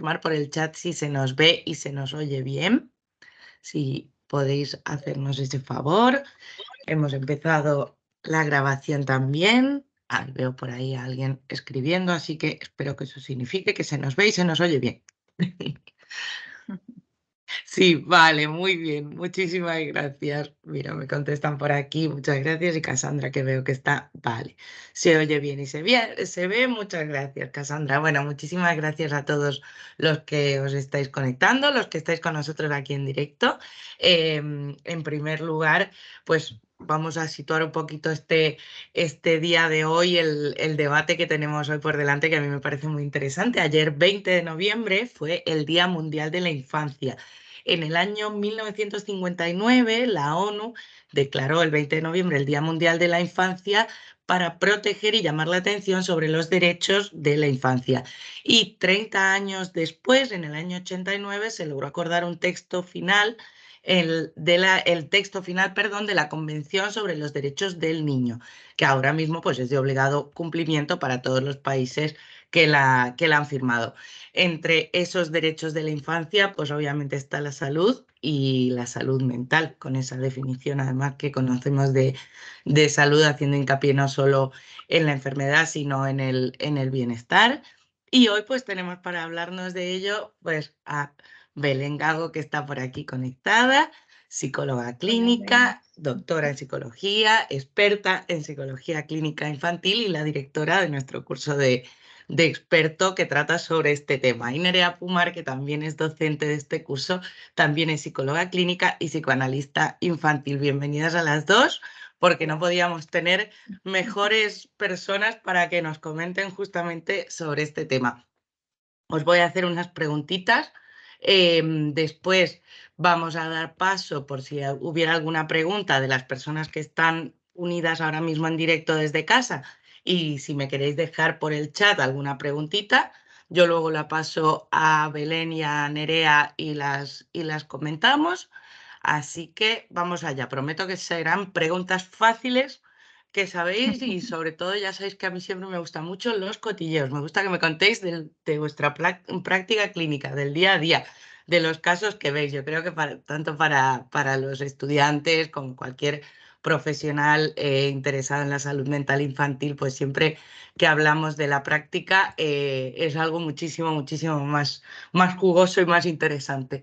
confirmar por el chat si se nos ve y se nos oye bien. Si podéis hacernos ese favor. Hemos empezado la grabación también. Veo por ahí a alguien escribiendo, así que espero que eso signifique que se nos ve y se nos oye bien. Sí, vale, muy bien. Muchísimas gracias. Mira, me contestan por aquí. Muchas gracias. Y Cassandra, que veo que está. Vale. Se oye bien y se ve. Muchas gracias, Cassandra. Bueno, muchísimas gracias a todos los que os estáis conectando, los que estáis con nosotros aquí en directo. En primer lugar, pues vamos a situar un poquito este día de hoy, el debate que tenemos hoy por delante, que a mí me parece muy interesante. Ayer, 20 de noviembre, fue el Día Mundial de la Infancia. En el año 1959, la ONU declaró el 20 de noviembre el Día Mundial de la Infancia para proteger y llamar la atención sobre los derechos de la infancia. Y 30 años después, en el año 89, se logró acordar un texto final, el texto final, perdón, de la Convención sobre los Derechos del Niño, que ahora mismo pues, es de obligado cumplimiento para todos los países que la han firmado. Entre esos derechos de la infancia, pues obviamente está la salud y la salud mental, con esa definición además que conocemos de salud, haciendo hincapié no solo en la enfermedad, sino en el bienestar. Y hoy pues tenemos para hablarnos de ello pues a Belén Gago, que está por aquí conectada, psicóloga Hola, clínica, doctora en psicología, experta en psicología clínica infantil y la directora de nuestro curso de experto que trata sobre este tema. Y Nerea Pumar, que también es docente de este curso, también es psicóloga clínica y psicoanalista infantil. Bienvenidas a las dos, porque no podíamos tener mejores personas para que nos comenten justamente sobre este tema. Os voy a hacer unas preguntitas. Después vamos a dar paso por si hubiera alguna pregunta de las personas que están unidas ahora mismo en directo desde casa. Y si me queréis dejar por el chat alguna preguntita, yo luego la paso a Belén y a Nerea y las comentamos. Así que vamos allá. Prometo que serán preguntas fáciles que sabéis y sobre todo ya sabéis que a mí siempre me gustan mucho los cotilleos. Me gusta que me contéis de vuestra práctica clínica, del día a día, de los casos que veis. Yo creo que tanto para los estudiantes como cualquier profesional interesado en la salud mental infantil, pues siempre que hablamos de la práctica es algo muchísimo, muchísimo más jugoso y más interesante.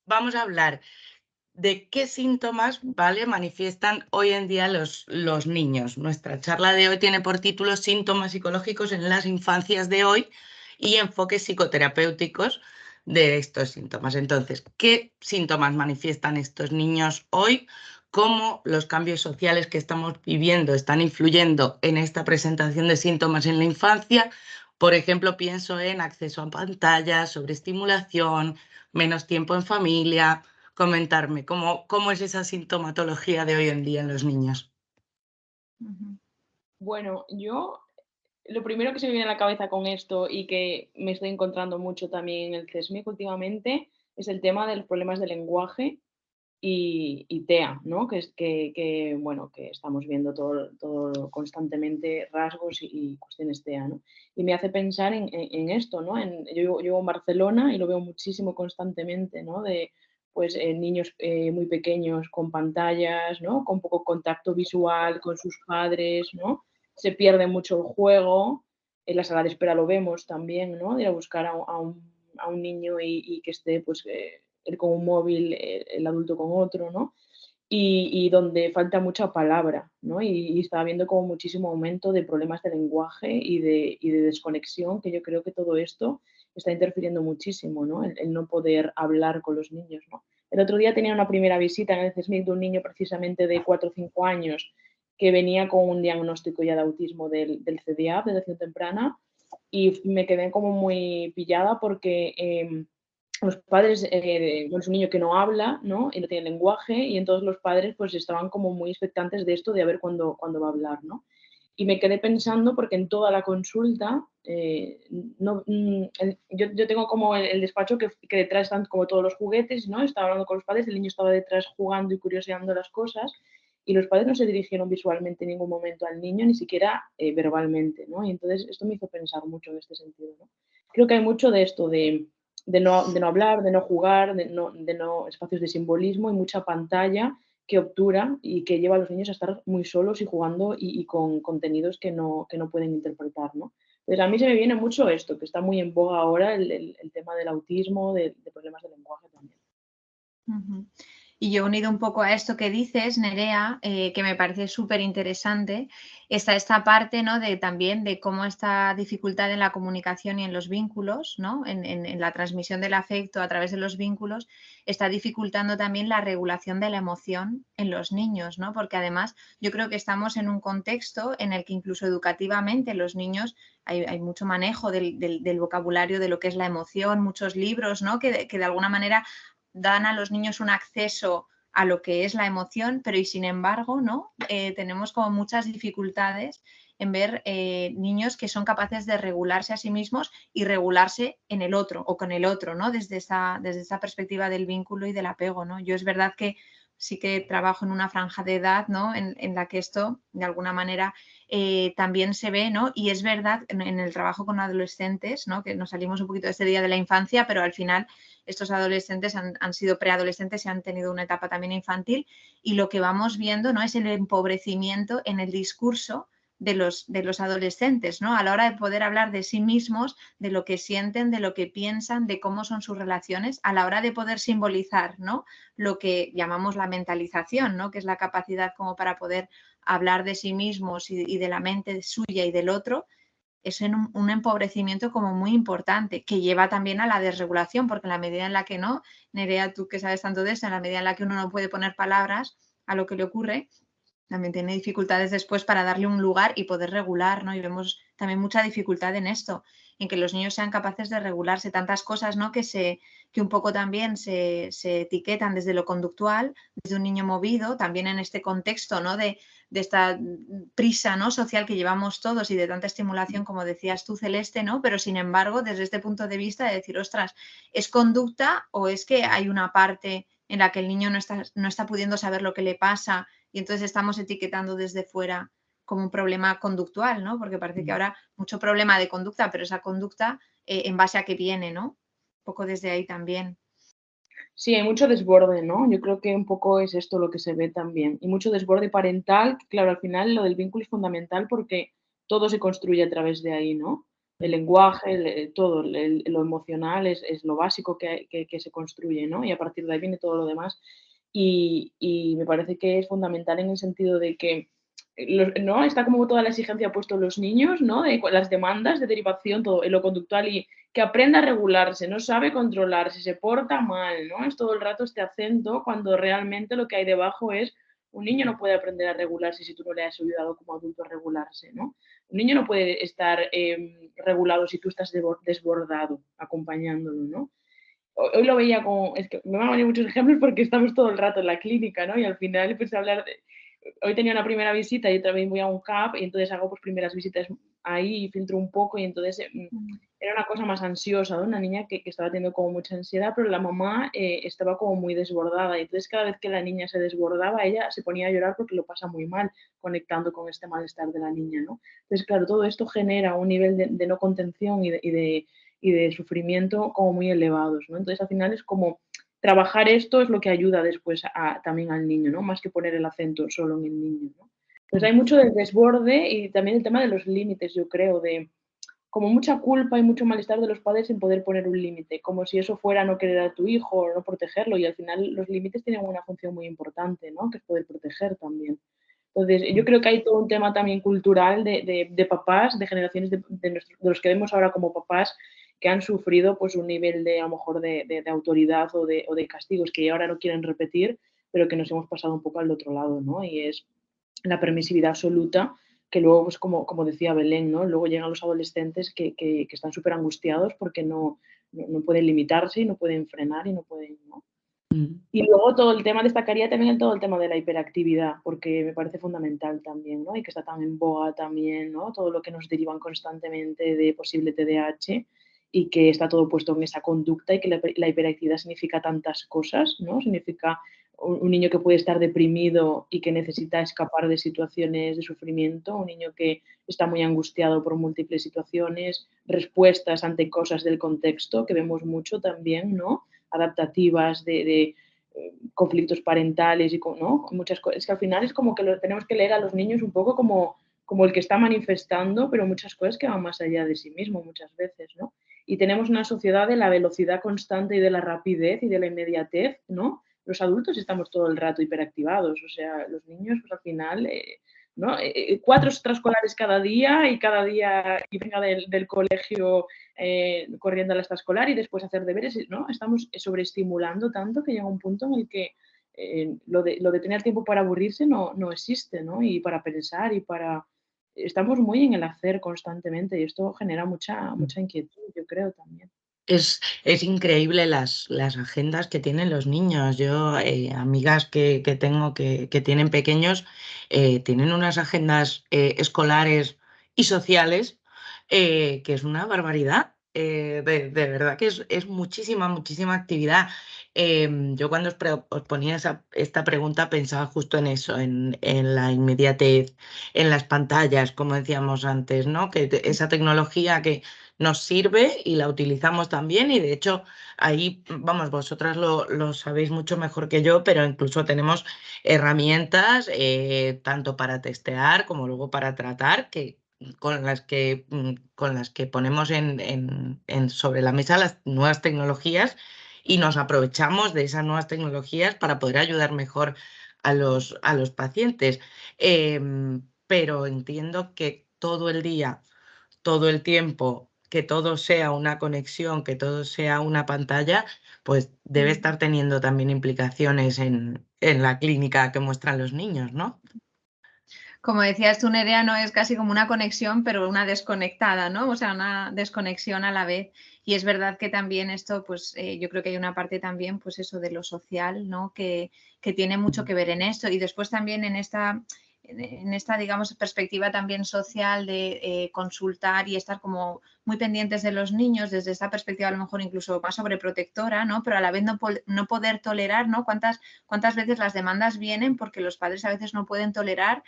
Vamos a hablar de qué síntomas, ¿vale?, manifiestan hoy en día los niños. Nuestra charla de hoy tiene por título Síntomas psicológicos en las infancias de hoy y enfoques psicoterapéuticos de estos síntomas. Entonces, ¿qué síntomas manifiestan estos niños hoy? ¿Cómo los cambios sociales que estamos viviendo están influyendo en esta presentación de síntomas en la infancia? Por ejemplo, pienso en acceso a pantallas, sobreestimulación, menos tiempo en familia. Comentarme cómo es esa sintomatología de hoy en día en los niños. Bueno, yo lo primero que se me viene a la cabeza con esto y que me estoy encontrando mucho también en el CESMIC últimamente es el tema de los problemas de lenguaje y TEA, ¿no? Bueno, que estamos viendo todo constantemente rasgos y cuestiones TEA, ¿no? Y me hace pensar en esto, ¿no? Yo vivo en Barcelona y lo veo muchísimo constantemente, ¿no? De pues niños muy pequeños con pantallas, ¿no? Con poco contacto visual con sus padres, ¿no? Se pierde mucho el juego. En la sala de espera lo vemos también, ¿no? De ir a buscar a un niño y que esté pues él con un móvil, el adulto con otro, ¿no? Y donde falta mucha palabra, ¿no? Y estaba viendo como muchísimo aumento de problemas de lenguaje y de desconexión, que yo creo que todo esto está interfiriendo muchísimo, ¿no? El no poder hablar con los niños, ¿no? El otro día tenía una primera visita en el CESMIC de un niño precisamente de 4 o 5 años que venía con un diagnóstico ya de autismo del CDA, de detección temprana, y me quedé como muy pillada porque los padres, bueno, es un niño que no habla, ¿no? Y no tiene lenguaje, y entonces los padres pues estaban como muy expectantes de esto, de a ver cuándo va a hablar, ¿no? Y me quedé pensando porque en toda la consulta, yo tengo como el despacho que detrás están como todos los juguetes, ¿no? Estaba hablando con los padres, el niño estaba detrás jugando y curioseando las cosas, y los padres no se dirigieron visualmente en ningún momento al niño, ni siquiera verbalmente, ¿no? Y entonces esto me hizo pensar mucho en este sentido, ¿no? Creo que hay mucho de esto, de no hablar, de no jugar, de no espacios de simbolismo y mucha pantalla que obtura y que lleva a los niños a estar muy solos y jugando y con contenidos que no pueden interpretar, ¿no? Entonces a mí se me viene mucho esto, que está muy en boga ahora el tema del autismo, de problemas de lenguaje también. Ujú. Y yo unido un poco a esto que dices, Nerea, que me parece súper interesante, está esta parte, ¿no? De también de cómo esta dificultad en la comunicación y en los vínculos, ¿no? En la transmisión del afecto a través de los vínculos, está dificultando también la regulación de la emoción en los niños, ¿no? Porque además yo creo que estamos en un contexto en el que incluso educativamente los niños hay mucho manejo del vocabulario de lo que es la emoción, muchos libros, ¿no? Que de alguna manera dan a los niños un acceso a lo que es la emoción, pero y sin embargo, ¿no? Tenemos como muchas dificultades en ver niños que son capaces de regularse a sí mismos y regularse en el otro o con el otro, ¿no? Desde esa perspectiva del vínculo y del apego, ¿no? Yo es verdad que sí que trabajo en una franja de edad, ¿no? En la que esto, de alguna manera, también se ve, ¿no? Y es verdad en el trabajo con adolescentes, ¿no? Que nos salimos un poquito de este día de la infancia, pero al final estos adolescentes han sido preadolescentes y han tenido una etapa también infantil y lo que vamos viendo, ¿no? Es el empobrecimiento en el discurso de los adolescentes, ¿no? A la hora de poder hablar de sí mismos, de lo que sienten, de lo que piensan, de cómo son sus relaciones, a la hora de poder simbolizar, ¿no? Lo que llamamos la mentalización, ¿no? Que es la capacidad como para poder hablar de sí mismos y de la mente suya y del otro, es en un empobrecimiento como muy importante, que lleva también a la desregulación, porque en la medida en la que no, Nerea, tú que sabes tanto de eso, en la medida en la que uno no puede poner palabras a lo que le ocurre, también tiene dificultades después para darle un lugar y poder regular, ¿no? Y vemos también mucha dificultad en esto, en que los niños sean capaces de regularse tantas cosas, ¿no? Que un poco también se etiquetan desde lo conductual, desde un niño movido, también en este contexto, ¿no? De esta prisa, ¿no? Social que llevamos todos y de tanta estimulación, como decías tú, Celeste, ¿no? Pero sin embargo, desde este punto de vista de decir, ostras, ¿es conducta o es que hay una parte en la que el niño no está pudiendo saber lo que le pasa y entonces estamos etiquetando desde fuera como un problema conductual, ¿no? Porque parece que ahora mucho problema de conducta, pero esa conducta en base a qué viene, ¿no? Un poco desde ahí también. Sí, hay mucho desborde, ¿no? Yo creo que un poco es esto lo que se ve también. Y mucho desborde parental, que claro, al final lo del vínculo es fundamental porque todo se construye a través de ahí, ¿no? El lenguaje, todo, lo emocional es lo básico que se construye, ¿no? Y a partir de ahí viene todo lo demás. Y me parece que es fundamental en el sentido de que, ¿no? Está como toda la exigencia puesto en los niños, ¿no? De las demandas de derivación, todo, en lo conductual y que aprenda a regularse, no sabe controlarse, se porta mal, ¿no? Es todo el rato este acento cuando realmente lo que hay debajo es un niño no puede aprender a regularse si tú no le has ayudado como adulto a regularse, ¿no? Un niño no puede estar regulado si tú estás desbordado acompañándolo, ¿no? Hoy lo veía como, es que me van a venir muchos ejemplos porque estamos todo el rato en la clínica, ¿no? Y al final empecé a hablar de, hoy tenía una primera visita y otra vez voy a un CAP y entonces hago pues primeras visitas ahí y filtro un poco y entonces era una cosa más ansiosa, ¿no? Una niña que estaba teniendo como mucha ansiedad, pero la mamá estaba como muy desbordada y entonces cada vez que la niña se desbordaba, ella se ponía a llorar porque lo pasa muy mal conectando con este malestar de la niña, ¿no? Entonces, claro, todo esto genera un nivel de no contención y de sufrimiento como muy elevados, ¿no? Entonces, al final es como trabajar esto es lo que ayuda después también al niño, ¿no? Más que poner el acento solo en el niño, ¿no? Entonces, hay mucho de desborde y también el tema de los límites, yo creo, de como mucha culpa y mucho malestar de los padres en poder poner un límite, como si eso fuera no querer a tu hijo o no protegerlo, y al final los límites tienen una función muy importante, ¿no? Que es poder proteger también. Entonces, yo creo que hay todo un tema también cultural de papás, de generaciones de los que vemos ahora como papás, que han sufrido pues un nivel de, a lo mejor, de autoridad o de castigos que ahora no quieren repetir, pero que nos hemos pasado un poco al otro lado, ¿no? Y es la permisividad absoluta, que luego, pues como decía Belén, ¿no? Luego llegan los adolescentes que están súper angustiados porque no pueden limitarse y no pueden frenar y no pueden, ¿no? Y luego todo el tema, destacaría también todo el tema de la hiperactividad, porque me parece fundamental también, ¿no? Y que está tan en boga también, ¿no? Todo lo que nos derivan constantemente de posible TDAH y que está todo puesto en esa conducta y que la hiperactividad significa tantas cosas, ¿no? Significa un niño que puede estar deprimido y que necesita escapar de situaciones de sufrimiento, un niño que está muy angustiado por múltiples situaciones, respuestas ante cosas del contexto, que vemos mucho también, ¿no? Adaptativas de conflictos parentales y ¿no? Muchas cosas. Es que al final es como que tenemos que leer a los niños un poco como el que está manifestando, pero muchas cosas que van más allá de sí mismo muchas veces, ¿no? Y tenemos una sociedad de la velocidad constante y de la rapidez y de la inmediatez, ¿no? Los adultos estamos todo el rato hiperactivados, o sea, los niños, pues al final, ¿no? 4 extraescolares cada día y venga del colegio corriendo a la extraescolar y después hacer deberes, ¿no? Estamos sobreestimulando tanto que llega un punto en el que lo de tener tiempo para aburrirse no existe, ¿no? Y para pensar y para... Estamos muy en el hacer constantemente y esto genera mucha inquietud, yo creo también. Es increíble las agendas que tienen los niños. Yo, amigas que tengo que tienen pequeños, tienen unas agendas escolares y sociales que es una barbaridad. De verdad que es muchísima, muchísima actividad. Yo cuando os ponía esta pregunta pensaba justo en eso, en la inmediatez, en las pantallas, como decíamos antes, ¿no? Que esa tecnología que nos sirve y la utilizamos también y de hecho ahí, vamos, vosotras lo sabéis mucho mejor que yo, pero incluso tenemos herramientas tanto para testear como luego para tratar con las que ponemos sobre la mesa las nuevas tecnologías y nos aprovechamos de esas nuevas tecnologías para poder ayudar mejor a los pacientes. Pero entiendo que todo el día, todo el tiempo, que todo sea una conexión, que todo sea una pantalla, pues debe estar teniendo también implicaciones en la clínica que muestran los niños, ¿no? Como decías tú, Nerea, no es casi como una conexión, pero una desconectada, ¿no? O sea, una desconexión a la vez. Y es verdad que también esto, pues yo creo que hay una parte también, pues eso de lo social, ¿no? Que tiene mucho que ver en esto. Y después también en esta, digamos, perspectiva también social de consultar y estar como muy pendientes de los niños desde esta perspectiva a lo mejor incluso más sobreprotectora, ¿no? Pero a la vez no poder tolerar, ¿no? ¿Cuántas veces las demandas vienen porque los padres a veces no pueden tolerar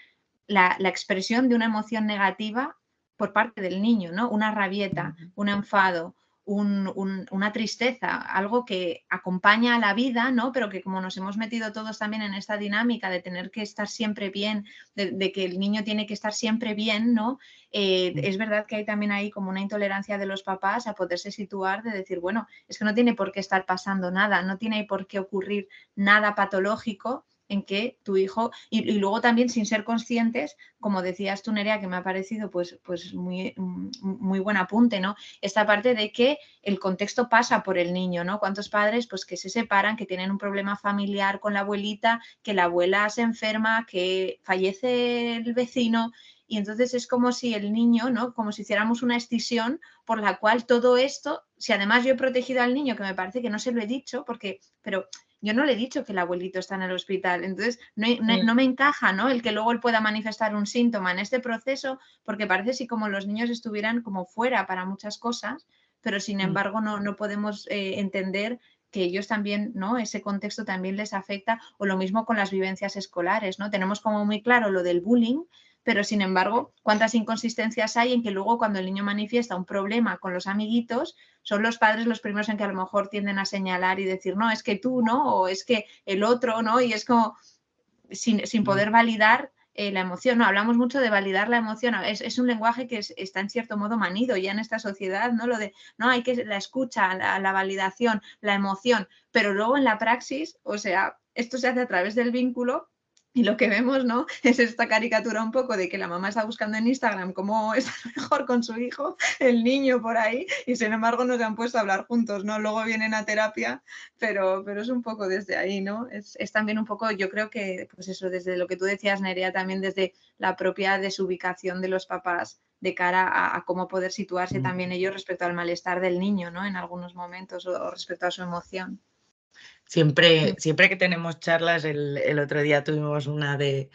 la expresión de una emoción negativa por parte del niño, ¿no? Una rabieta, un enfado, una tristeza, algo que acompaña a la vida, ¿no? Pero que como nos hemos metido todos también en esta dinámica de tener que estar siempre bien, de que el niño tiene que estar siempre bien, ¿no? Es verdad que hay también ahí como una intolerancia de los papás a poderse situar, de decir, bueno, es que no tiene por qué estar pasando nada, no tiene por qué ocurrir nada patológico en que tu hijo, y luego también sin ser conscientes, como decías tú, Nerea, que me ha parecido pues muy buen apunte, ¿no? Esta parte de que el contexto pasa por el niño, ¿no? ¿Cuántos padres pues que se separan, que tienen un problema familiar con la abuelita, que la abuela se enferma, que fallece el vecino? Y entonces es como si el niño, ¿no? Como si hiciéramos una escisión por la cual todo esto, si además yo he protegido al niño, que me parece que no se lo he dicho, pero yo no le he dicho que el abuelito está en el hospital, entonces no me encaja, ¿no? El que luego él pueda manifestar un síntoma en este proceso, porque parece si como los niños estuvieran como fuera para muchas cosas, pero sin embargo no podemos entender que ellos también, ¿no? Ese contexto también les afecta, o lo mismo con las vivencias escolares, ¿no? Tenemos como muy claro lo del bullying, pero sin embargo, ¿cuántas inconsistencias hay en que luego cuando el niño manifiesta un problema con los amiguitos, son los padres los primeros en que a lo mejor tienden a señalar y decir, no, es que tú, ¿no? O es que el otro, ¿no? Y es como sin poder validar la emoción. No, hablamos mucho de validar la emoción. Es un lenguaje que está en cierto modo manido ya en esta sociedad, ¿no? Lo de, no, hay que la escucha, la validación, la emoción, pero luego en la praxis, o sea, esto se hace a través del vínculo. Y lo que vemos, ¿no? Es esta caricatura un poco de que la mamá está buscando en Instagram cómo estar mejor con su hijo, el niño por ahí, y sin embargo no se han puesto a hablar juntos, ¿no? Luego vienen a terapia, pero es un poco desde ahí, ¿no? Es también un poco, yo creo que, pues eso, desde lo que tú decías, Nerea, también desde la propia desubicación de los papás de cara a cómo poder situarse también ellos respecto al malestar del niño, ¿no? En algunos momentos o respecto a su emoción. Siempre que tenemos charlas, el otro día tuvimos una de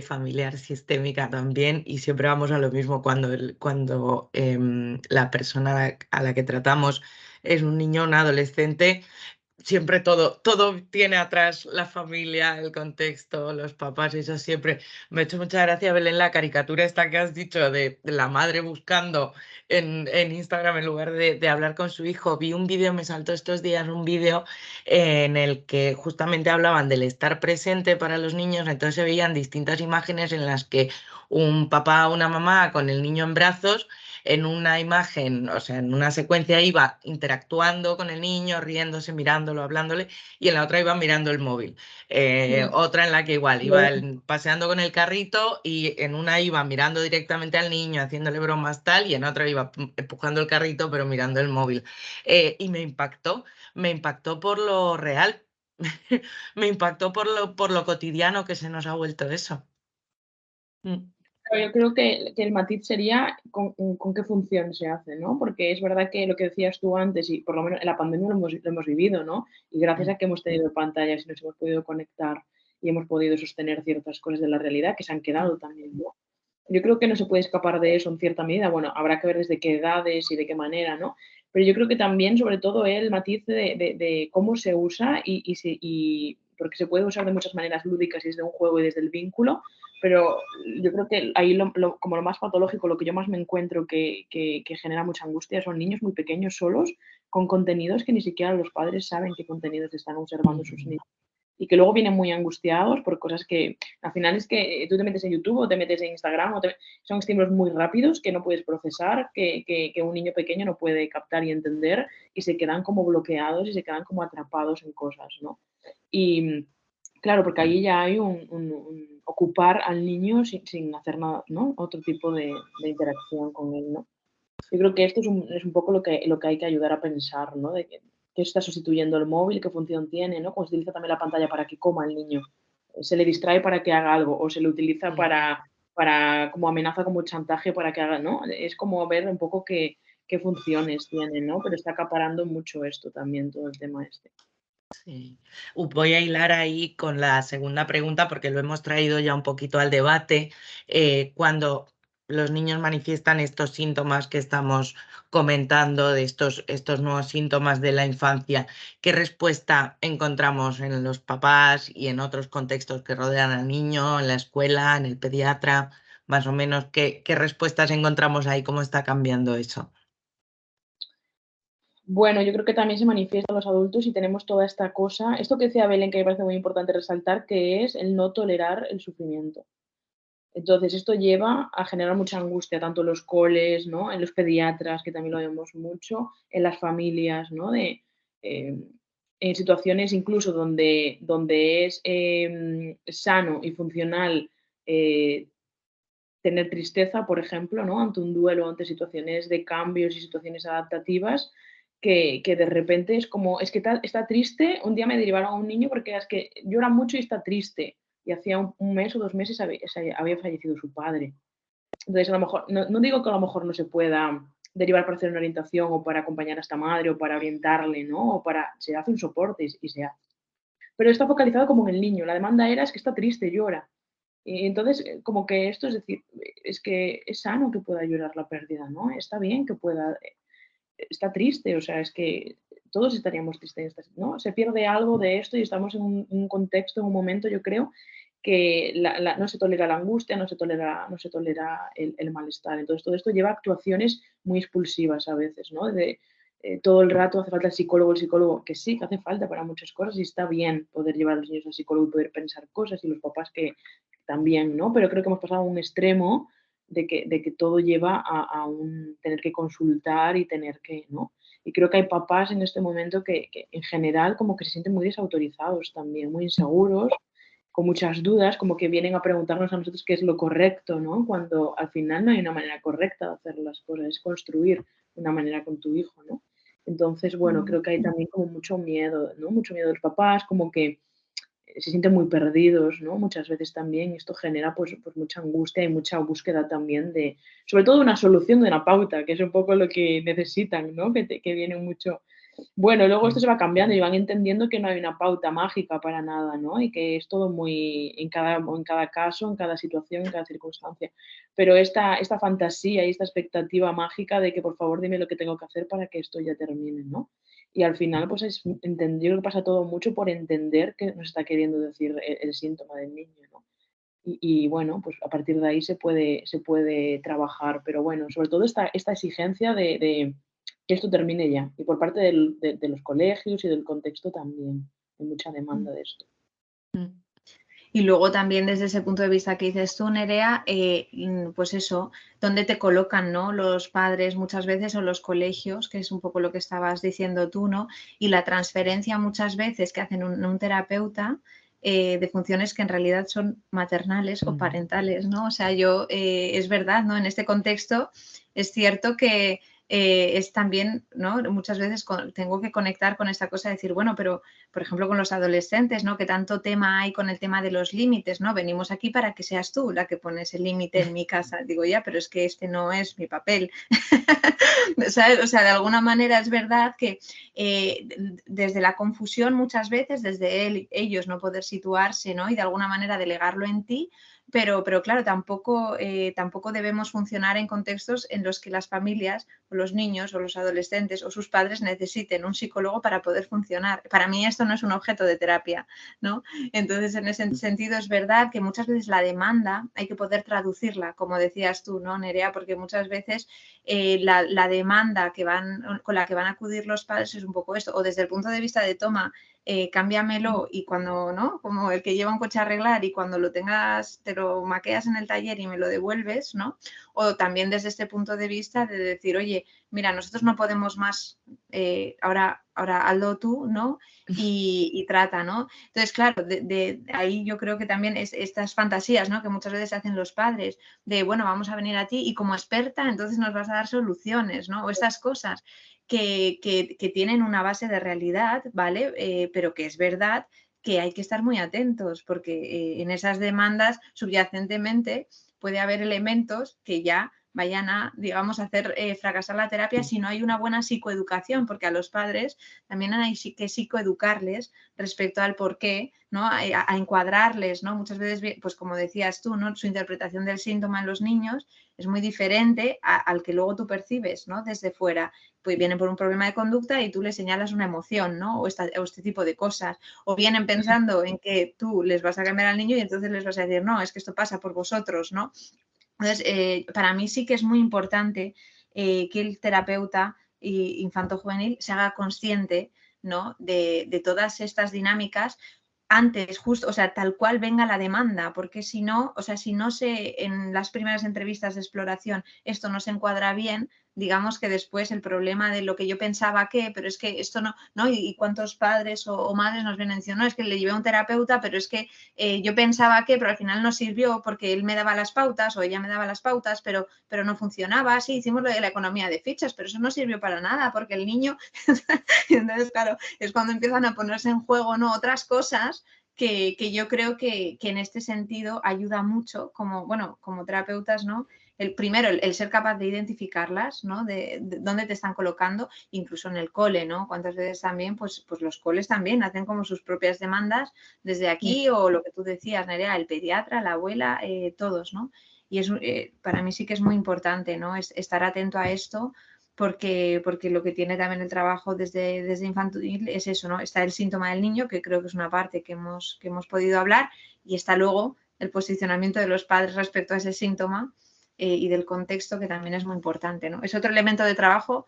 familiar sistémica también y siempre vamos a lo mismo cuando la persona a la que tratamos es un niño o un adolescente, siempre todo tiene atrás la familia, el contexto, los papás, y eso siempre. Me ha hecho mucha gracia, Belén, la caricatura esta que has dicho de la madre buscando en Instagram en lugar de hablar con su hijo. Vi un vídeo, me saltó estos días un vídeo en el que justamente hablaban del estar presente para los niños, entonces se veían distintas imágenes en las que un papá o una mamá con el niño en brazos en una imagen, o sea, en una secuencia iba interactuando con el niño, riéndose, mirándolo, hablándole, y en la otra iba mirando el móvil. Otra en la que igual iba paseando con el carrito y en una iba mirando directamente al niño, haciéndole bromas tal, y en otra iba empujando el carrito pero mirando el móvil. Y me impactó por lo real, me impactó por lo cotidiano que se nos ha vuelto eso. Yo creo que el matiz sería con qué función se hace, ¿no? Porque es verdad que lo que decías tú antes, y por lo menos en la pandemia lo hemos vivido, ¿no? Y gracias a que hemos tenido pantallas y nos hemos podido conectar y hemos podido sostener ciertas cosas de la realidad que se han quedado también, ¿no? Yo creo que no se puede escapar de eso en cierta medida. Bueno, habrá que ver desde qué edades y de qué manera, ¿no? Pero yo creo que también, sobre todo, el matiz de cómo se usa y porque se puede usar de muchas maneras lúdicas y desde un juego y desde el vínculo, pero yo creo que ahí como lo más patológico, lo que yo más me encuentro que genera mucha angustia son niños muy pequeños solos con contenidos que ni siquiera los padres saben qué contenidos están observando sus niños. Y que luego vienen muy angustiados por cosas que al final es que tú te metes en YouTube o te metes en Instagram, son estímulos muy rápidos que no puedes procesar, que un niño pequeño no puede captar y entender y se quedan como bloqueados y se quedan como atrapados en cosas, ¿no? Y claro, porque ahí ya hay un ocupar al niño sin hacer nada, ¿no? Otro tipo de interacción con él, ¿no? Yo creo que esto es un poco lo que hay que ayudar a pensar, ¿no? De qué está sustituyendo el móvil, qué función tiene, ¿no? Cómo se utiliza también la pantalla para que coma el niño. Se le distrae para que haga algo o se le utiliza para como amenaza, como chantaje para que haga, ¿no? Es como ver un poco qué funciones tiene, ¿no? Pero está acaparando mucho esto también, todo el tema este. Sí. Voy a hilar ahí con la segunda pregunta porque lo hemos traído ya un poquito al debate. Cuando los niños manifiestan estos síntomas que estamos comentando, de estos nuevos síntomas de la infancia, ¿qué respuesta encontramos en los papás y en otros contextos que rodean al niño, en la escuela, en el pediatra? Más o menos, ¿qué respuestas encontramos ahí? ¿Cómo está cambiando eso? Bueno, yo creo que también se manifiesta en los adultos y tenemos toda esta cosa, esto que decía Belén, que me parece muy importante resaltar, que es el no tolerar el sufrimiento. Entonces, esto lleva a generar mucha angustia, tanto en los coles, ¿no? En los pediatras, que también lo vemos mucho, en las familias, ¿no? Eh, en situaciones incluso donde es sano y funcional tener tristeza, por ejemplo, ¿no? Ante un duelo, ante situaciones de cambios y situaciones adaptativas, que de repente es como, es que está triste, un día me derivaron a un niño porque es que llora mucho y está triste, y hacía un mes o 2 meses había fallecido su padre. Entonces, a lo mejor, no digo que a lo mejor no se pueda derivar para hacer una orientación o para acompañar a esta madre o para orientarle, ¿no? O se hace un soporte y se hace. Pero está focalizado como en el niño. La demanda era, es que está triste, llora. Y entonces, como que esto es decir, es que es sano que pueda llorar la pérdida, ¿no? Está bien que pueda, está triste, o sea, es que todos estaríamos tristes, ¿no? Se pierde algo de esto y estamos en un contexto, en un momento, yo creo, que no se tolera la angustia, no se tolera el malestar. Entonces, todo esto lleva a actuaciones muy expulsivas a veces, ¿no? Todo el rato hace falta el psicólogo, que sí, que hace falta para muchas cosas y está bien poder llevar a los niños al psicólogo y poder pensar cosas y los papás que también, ¿no? Pero creo que hemos pasado a un extremo de que todo lleva a un tener que consultar y tener que, ¿no? Y creo que hay papás en este momento que en general como que se sienten muy desautorizados también, muy inseguros, con muchas dudas, como que vienen a preguntarnos a nosotros qué es lo correcto, ¿no? Cuando al final no hay una manera correcta de hacer las cosas, es construir una manera con tu hijo, ¿no? Entonces, bueno, creo que hay también como mucho miedo, ¿no? Mucho miedo de los papás, como que se sienten muy perdidos, ¿no? Muchas veces también esto genera pues mucha angustia y mucha búsqueda también sobre todo una solución de una pauta, que es un poco lo que necesitan, ¿no? Que viene mucho Bueno, luego esto se va cambiando y van entendiendo que no hay una pauta mágica para nada, ¿no? Y que es todo muy en cada caso, en cada situación, en cada circunstancia. Pero esta fantasía y esta expectativa mágica de que por favor dime lo que tengo que hacer para que esto ya termine, ¿no? Y al final, pues es entender, que pasa todo mucho por entender qué nos está queriendo decir el síntoma del niño, ¿no? Y bueno, pues a partir de ahí se puede trabajar, pero bueno, sobre todo esta exigencia de que esto termine ya. Y por parte de los colegios y del contexto también, hay mucha demanda de esto. Y luego también desde ese punto de vista que dices tú, Nerea, pues eso, dónde te colocan, ¿no? Los padres muchas veces o los colegios, que es un poco lo que estabas diciendo tú, ¿no? Y la transferencia muchas veces que hacen un terapeuta de funciones que en realidad son maternales o parentales, ¿no? O sea, es verdad, ¿no? En este contexto es cierto que es también, ¿no? Muchas veces tengo que conectar con esta cosa de decir, bueno, pero por ejemplo con los adolescentes, ¿no? Que tanto tema hay con el tema de los límites, ¿no? Venimos aquí para que seas tú la que pones el límite en mi casa. Digo, ya, pero es que este no es mi papel. ¿Sabes? O sea, de alguna manera es verdad que desde la confusión muchas veces, desde ellos no poder situarse, ¿no? Y de alguna manera delegarlo en ti, pero claro, tampoco debemos funcionar en contextos en los que las familias o los niños o los adolescentes o sus padres necesiten un psicólogo para poder funcionar. Para mí esto no es un objeto de terapia, ¿no? Entonces, en ese sentido es verdad que muchas veces la demanda hay que poder traducirla, como decías tú, ¿no, Nerea? Porque muchas veces la demanda con la que van a acudir los padres es un poco esto, o desde el punto de vista de toma, cámbiamelo y cuando, ¿no? Como el que lleva un coche a arreglar y cuando lo tengas, te lo maqueas en el taller y me lo devuelves, ¿no? O también desde este punto de vista de decir, oye, mira, nosotros no podemos más, ahora hazlo tú, ¿no? Y trata, ¿no? Entonces, claro, de ahí yo creo que también es estas fantasías, ¿no? Que muchas veces hacen los padres de, bueno, vamos a venir a ti y como experta, entonces nos vas a dar soluciones, ¿no? O estas cosas que tienen una base de realidad, ¿vale? Pero que es verdad que hay que estar muy atentos porque en esas demandas subyacentemente puede haber elementos que ya vayan a, digamos, hacer fracasar la terapia si no hay una buena psicoeducación, porque a los padres también hay que psicoeducarles respecto al por qué, ¿no? A encuadrarles, ¿no? Muchas veces, pues como decías tú, ¿no? Su interpretación del síntoma en los niños es muy diferente al que luego tú percibes, ¿no? Desde fuera. Pues vienen por un problema de conducta y tú les señalas una emoción, ¿no? O este tipo de cosas. O vienen pensando en que tú les vas a cambiar al niño y entonces les vas a decir, no, es que esto pasa por vosotros, ¿no? Entonces, para mí sí que es muy importante que el terapeuta infanto-juvenil se haga consciente, ¿no? de todas estas dinámicas antes, justo, o sea, tal cual venga la demanda, porque si no, o sea, si no se, en las primeras entrevistas de exploración esto no se encuadra bien, digamos que después el problema de lo que yo pensaba que, pero es que esto no, ¿no? Y cuántos padres o madres nos vienen diciendo, no, es que le llevé a un terapeuta, pero es que yo pensaba que, pero al final no sirvió porque él me daba las pautas o ella me daba las pautas, pero no funcionaba. Sí, hicimos lo de la economía de fichas, pero eso no sirvió para nada porque el niño, entonces, claro, es cuando empiezan a ponerse en juego, ¿no? Otras cosas que yo creo que en este sentido ayuda mucho como, bueno, como terapeutas, ¿no? Primero, el ser capaz de identificarlas, ¿no? De dónde te están colocando, incluso en el cole, ¿no? Cuántas veces también, pues los coles también hacen como sus propias demandas desde aquí o lo que tú decías, Nerea, el pediatra, la abuela, todos, ¿no? Y para mí sí que es muy importante, ¿no? Estar atento a esto porque lo que tiene también el trabajo desde infantil es eso, ¿no? Está el síntoma del niño, que creo que es una parte que hemos podido hablar, y está luego el posicionamiento de los padres respecto a ese síntoma y del contexto, que también es muy importante, ¿no? Es otro elemento de trabajo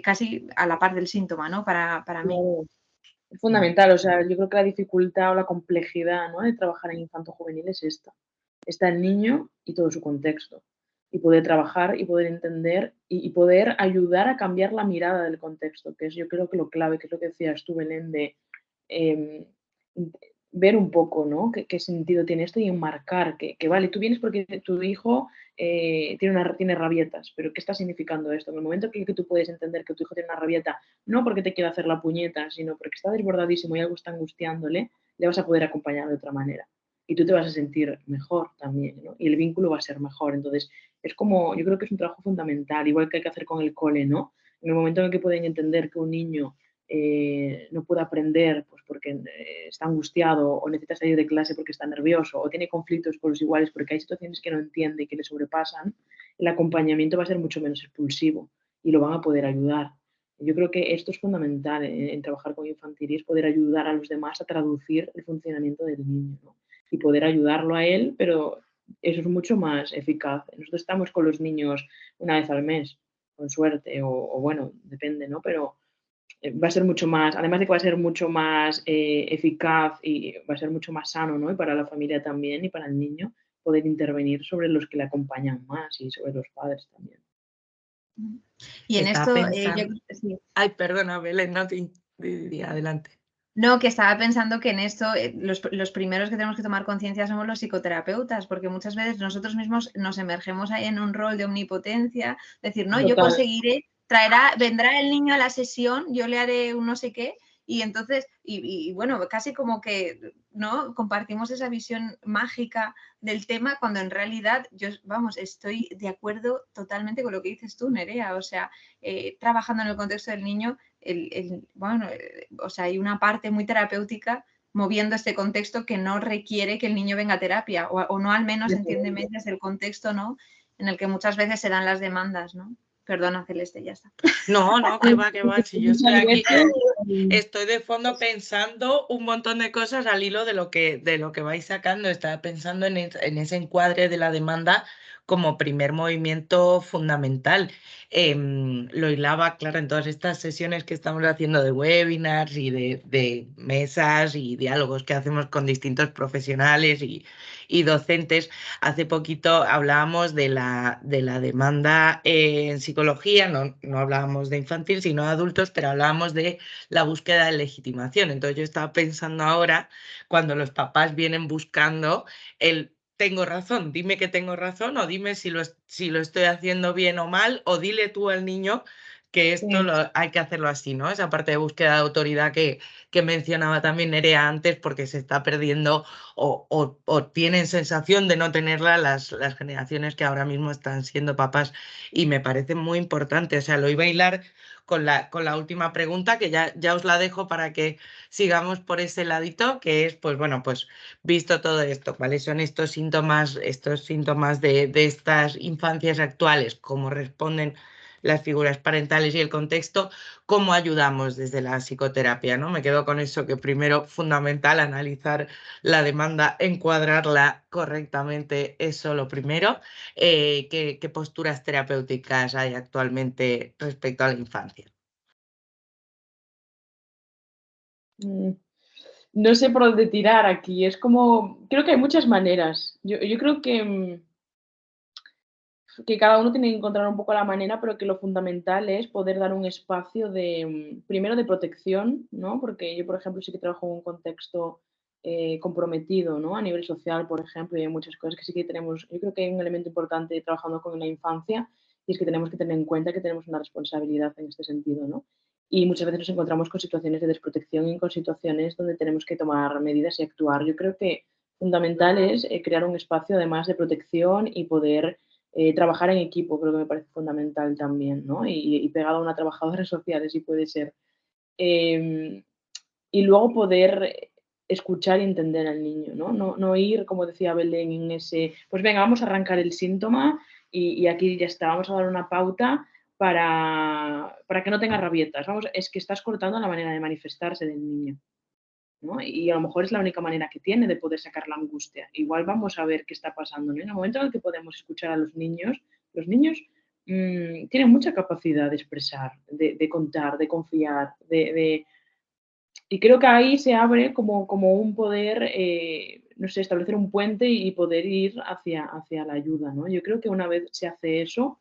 casi a la par del síntoma, ¿no? Para mí. Claro, es fundamental, o sea, yo creo que la dificultad o la complejidad, ¿no? de trabajar en infanto-juvenil es esta. Está el niño y todo su contexto. Y poder trabajar y poder entender y poder ayudar a cambiar la mirada del contexto, que es yo creo que lo clave, que es lo que decías tú, Belén, de em, ver un poco, ¿no? ¿Qué sentido tiene esto y enmarcar que vale, tú vienes porque tu hijo tiene rabietas, pero ¿qué está significando esto? En el momento que tú puedes entender que tu hijo tiene una rabieta, no porque te quiera hacer la puñeta, sino porque está desbordadísimo y algo está angustiándole, le vas a poder acompañar de otra manera. Y tú te vas a sentir mejor también, ¿no? Y el vínculo va a ser mejor. Entonces, es como, yo creo que es un trabajo fundamental, igual que hay que hacer con el cole, ¿no? En el momento en el que pueden entender que un niño no puede aprender pues porque está angustiado o necesita salir de clase porque está nervioso o tiene conflictos con los iguales porque hay situaciones que no entiende y que le sobrepasan, el acompañamiento va a ser mucho menos expulsivo y lo van a poder ayudar. Yo creo que esto es fundamental en trabajar con infantil, es poder ayudar a los demás a traducir el funcionamiento del niño, ¿no? Y poder ayudarlo a él, pero eso es mucho más eficaz. Nosotros estamos con los niños una vez al mes, con suerte, o bueno, depende, ¿no? Pero va a ser mucho más, además de que va a ser mucho más eficaz y va a ser mucho más sano, ¿no? Y para la familia también y para el niño poder intervenir sobre los que le acompañan más y sobre los padres también. Y en Estaba esto, pensando... sí. Ay, perdona, Belén, no te... Adelante. No, que estaba pensando que en esto los primeros que tenemos que tomar conciencia somos los psicoterapeutas, porque muchas veces nosotros mismos nos emergemos ahí en un rol de omnipotencia, decir, no, yo Total. conseguiré, vendrá el niño a la sesión, yo le haré un no sé qué, y entonces, y bueno, casi como que no compartimos esa visión mágica del tema, cuando en realidad yo, vamos, estoy de acuerdo totalmente con lo que dices tú, Nerea, o sea, trabajando en el contexto del niño, bueno, o sea, hay una parte muy terapéutica moviendo este contexto que no requiere que el niño venga a terapia, o no al menos, entiéndeme, desde el contexto, ¿no?, en el que muchas veces se dan las demandas, ¿no? Perdona, Celeste, ya está. No, que va, si yo estoy aquí, estoy de fondo pensando un montón de cosas al hilo de lo que vais sacando. Estaba pensando en ese encuadre de la demanda como primer movimiento fundamental. Lo hilaba, claro, en todas estas sesiones que estamos haciendo de webinars y de mesas y diálogos que hacemos con distintos profesionales y docentes. Hace poquito hablábamos de la demanda en psicología, no hablábamos de infantil, sino de adultos, pero hablábamos de la búsqueda de legitimación. Entonces yo estaba pensando ahora, cuando los papás vienen buscando el tengo razón, dime que tengo razón, o dime si lo estoy haciendo bien o mal, o dile tú al niño que esto hay que hacerlo así, ¿no? Esa parte de búsqueda de autoridad que mencionaba también Nerea antes, porque se está perdiendo o tienen sensación de no tenerla las generaciones que ahora mismo están siendo papás, y me parece muy importante. O sea, lo iba a hilar con la última pregunta, que ya os la dejo para que sigamos por ese ladito, que es, pues bueno, pues visto todo esto, ¿cuáles son estos síntomas de estas infancias actuales? ¿Cómo responden las figuras parentales y el contexto? ¿Cómo ayudamos desde la psicoterapia, ¿no? Me quedo con eso, que primero, fundamental, analizar la demanda, encuadrarla correctamente, eso lo primero. ¿Qué posturas terapéuticas hay actualmente respecto a la infancia? No sé por dónde tirar aquí. Es como, creo que hay muchas maneras. Yo creo que cada uno tiene que encontrar un poco la manera, pero que lo fundamental es poder dar un espacio de, primero de protección, ¿no? Porque yo, por ejemplo, sí que trabajo en un contexto comprometido, ¿no? A nivel social, por ejemplo, y hay muchas cosas que sí que tenemos. Yo creo que hay un elemento importante trabajando con la infancia, y es que tenemos que tener en cuenta que tenemos una responsabilidad en este sentido, ¿no? Y muchas veces nos encontramos con situaciones de desprotección y con situaciones donde tenemos que tomar medidas y actuar. Yo creo que fundamental es crear un espacio además de protección y poder trabajar en equipo, creo que me parece fundamental también, ¿no? Y pegado a una trabajadora social, si puede ser. Eh, y luego poder escuchar y entender al niño, ¿no? No ir, como decía Belén, en ese, pues venga, vamos a arrancar el síntoma y aquí ya está, vamos a dar una pauta para que no tenga rabietas. Vamos, es que estás cortando la manera de manifestarse del niño, ¿no? Y a lo mejor es la única manera que tiene de poder sacar la angustia. Igual vamos a ver qué está pasando, ¿no? En el momento en el que podemos escuchar a los niños tienen mucha capacidad de expresar, de contar, de confiar, y creo que ahí se abre como un poder, no sé, establecer un puente y poder ir hacia la ayuda, ¿no? Yo creo que una vez se hace eso,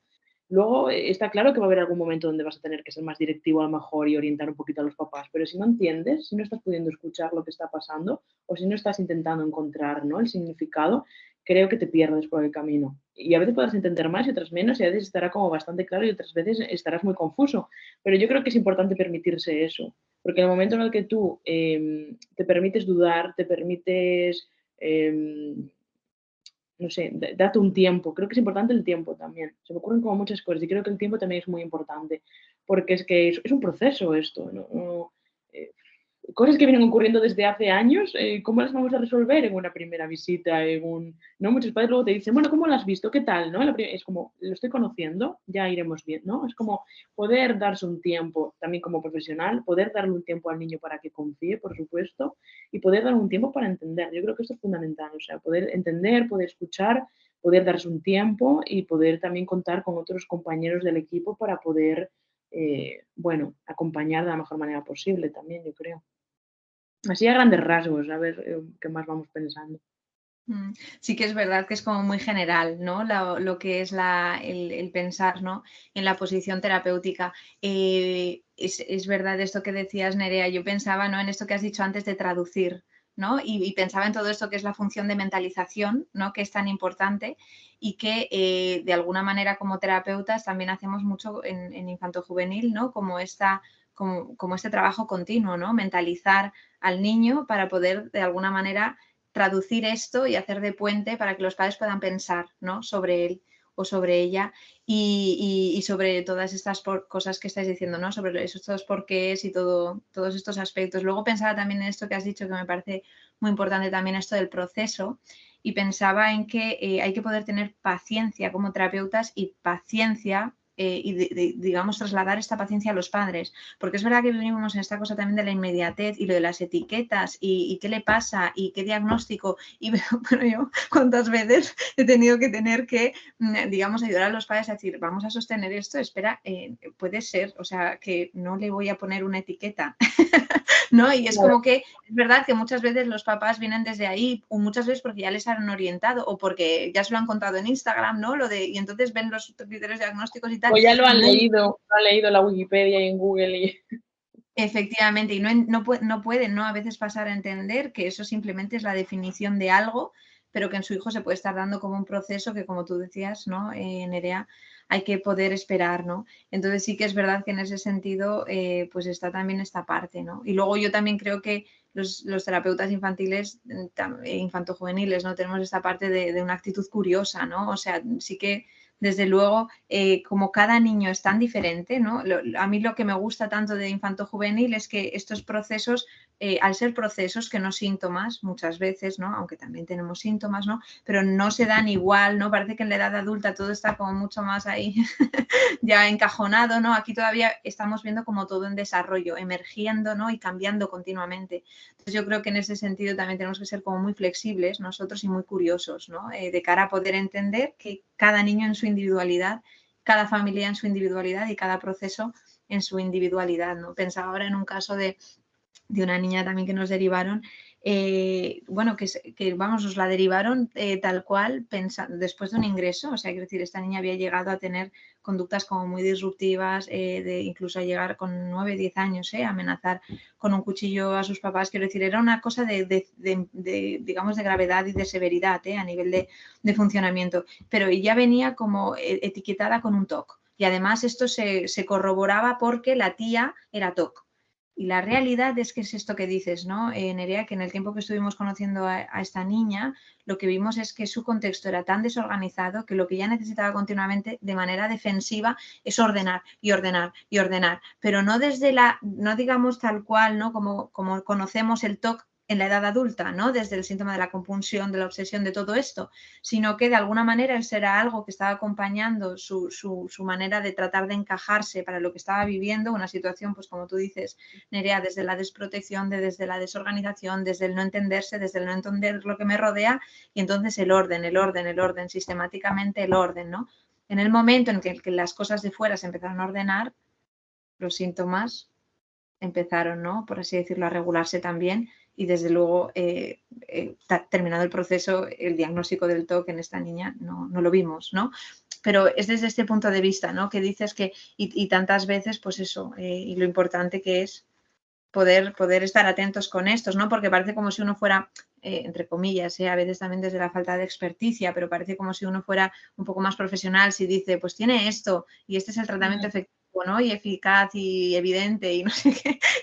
luego está claro que va a haber algún momento donde vas a tener que ser más directivo a lo mejor y orientar un poquito a los papás, pero si no entiendes, si no estás pudiendo escuchar lo que está pasando o si no estás intentando encontrar, ¿no?, el significado, creo que te pierdes por el camino. Y a veces podrás entender más y otras menos, y a veces estará como bastante claro y otras veces estarás muy confuso, pero yo creo que es importante permitirse eso. Porque en el momento en el que tú te permites dudar, te permites, no sé, date un tiempo. Creo que es importante el tiempo también. Se me ocurren como muchas cosas y creo que el tiempo también es muy importante. Porque es que es un proceso esto. cosas que vienen ocurriendo desde hace años, ¿cómo las vamos a resolver en una primera visita? ¿No? Muchos padres luego te dicen, bueno, ¿cómo lo has visto? ¿Qué tal? ¿No? Es como, lo estoy conociendo, ya iremos bien, ¿no? Es como poder darse un tiempo, también como profesional, poder darle un tiempo al niño para que confíe, por supuesto, y poder darle un tiempo para entender. Yo creo que esto es fundamental, o sea, poder entender, poder escuchar, poder darse un tiempo y poder también contar con otros compañeros del equipo para poder, bueno, acompañar de la mejor manera posible también, yo creo. Así a grandes rasgos, a ver qué más vamos pensando. Sí que es verdad que es como muy general, ¿no? Lo que es el pensar, ¿no? En la posición terapéutica. Es verdad esto que decías, Nerea. Yo pensaba, ¿no? En esto que has dicho antes de traducir, ¿no? Y pensaba en todo esto que es la función de mentalización, ¿no? Que es tan importante y que de alguna manera como terapeutas también hacemos mucho en infanto-juvenil, ¿no? Como este trabajo continuo, ¿no? Mentalizar al niño para poder de alguna manera traducir esto y hacer de puente para que los padres puedan pensar, ¿no? Sobre él o sobre ella y sobre todas estas cosas que estáis diciendo, ¿no? Sobre estos porqués y todos estos aspectos. Luego pensaba también en esto que has dicho, que me parece muy importante también esto del proceso, y pensaba en que hay que poder tener paciencia como terapeutas y paciencia digamos, trasladar esta paciencia a los padres, porque es verdad que vivimos en esta cosa también de la inmediatez y lo de las etiquetas y qué le pasa y qué diagnóstico, y bueno, yo cuántas veces he tenido que digamos, ayudar a los padres a decir, vamos a sostener esto, espera, puede ser, o sea, que no le voy a poner una etiqueta, ¿no? Y es como que es verdad que muchas veces los papás vienen desde ahí, o muchas veces porque ya les han orientado o porque ya se lo han contado en Instagram, ¿no? Y entonces ven los criterios diagnósticos y tal. O ya lo han leído en la Wikipedia y en Google. Efectivamente, y no pueden, ¿no? A veces pasar a entender que eso simplemente es la definición de algo, pero que en su hijo se puede estar dando como un proceso que, como tú decías, ¿no? Nerea, hay que poder esperar, ¿no? Entonces sí que es verdad que en ese sentido pues está también esta parte, ¿no? Y luego yo también creo que los terapeutas infantiles, infantojuveniles, ¿no? Tenemos esta parte de una actitud curiosa, ¿no? O sea, sí que desde luego, como cada niño es tan diferente, ¿no? A mí lo que me gusta tanto de infanto-juvenil es que estos procesos, al ser procesos que no síntomas, muchas veces, ¿no? Aunque también tenemos síntomas, ¿no? Pero no se dan igual, ¿no? Parece que en la edad adulta todo está como mucho más ahí ya encajonado, ¿no? Aquí todavía estamos viendo como todo en desarrollo, emergiendo, ¿no? Y cambiando continuamente. Entonces yo creo que en ese sentido también tenemos que ser como muy flexibles nosotros y muy curiosos, ¿no? De cara a poder entender que cada niño en su individualidad, cada familia en su individualidad y cada proceso en su individualidad, ¿no? Pensaba ahora en un caso de una niña también que nos derivaron, bueno, que vamos, nos la derivaron tal cual después de un ingreso, o sea, quiero decir, esta niña había llegado a tener conductas como muy disruptivas, de incluso a llegar con 9, 10 años, a amenazar con un cuchillo a sus papás, quiero decir, era una cosa digamos, de gravedad y de severidad a nivel de funcionamiento, pero ella venía como etiquetada con un TOC. Y además esto se corroboraba porque la tía era TOC. Y la realidad es que es esto que dices, ¿no, Nerea? Que en el tiempo que estuvimos conociendo a esta niña, lo que vimos es que su contexto era tan desorganizado que lo que ella necesitaba continuamente de manera defensiva es ordenar y ordenar y ordenar, pero no no digamos tal cual, ¿no? Como conocemos el TOC en la edad adulta, ¿no? Desde el síntoma de la compulsión, de la obsesión, de todo esto, sino que de alguna manera eso era algo que estaba acompañando su manera de tratar de encajarse para lo que estaba viviendo, una situación, pues como tú dices, Nerea, desde la desprotección, desde la desorganización, desde el no entenderse, desde el no entender lo que me rodea, y entonces el orden, sistemáticamente el orden, ¿no? En el momento en que las cosas de fuera se empezaron a ordenar, los síntomas empezaron, ¿no? Por así decirlo, a regularse también, y desde luego, terminado el proceso, el diagnóstico del TOC en esta niña no lo vimos, ¿no? Pero es desde este punto de vista, ¿no? Que dices que, y tantas veces, pues eso, y lo importante que es poder estar atentos con estos, ¿no? Porque parece como si uno fuera, entre comillas, a veces también desde la falta de experticia, pero parece como si uno fuera un poco más profesional si dice, pues tiene esto y este es el tratamiento efectivo, ¿no? Y eficaz y evidente y no sé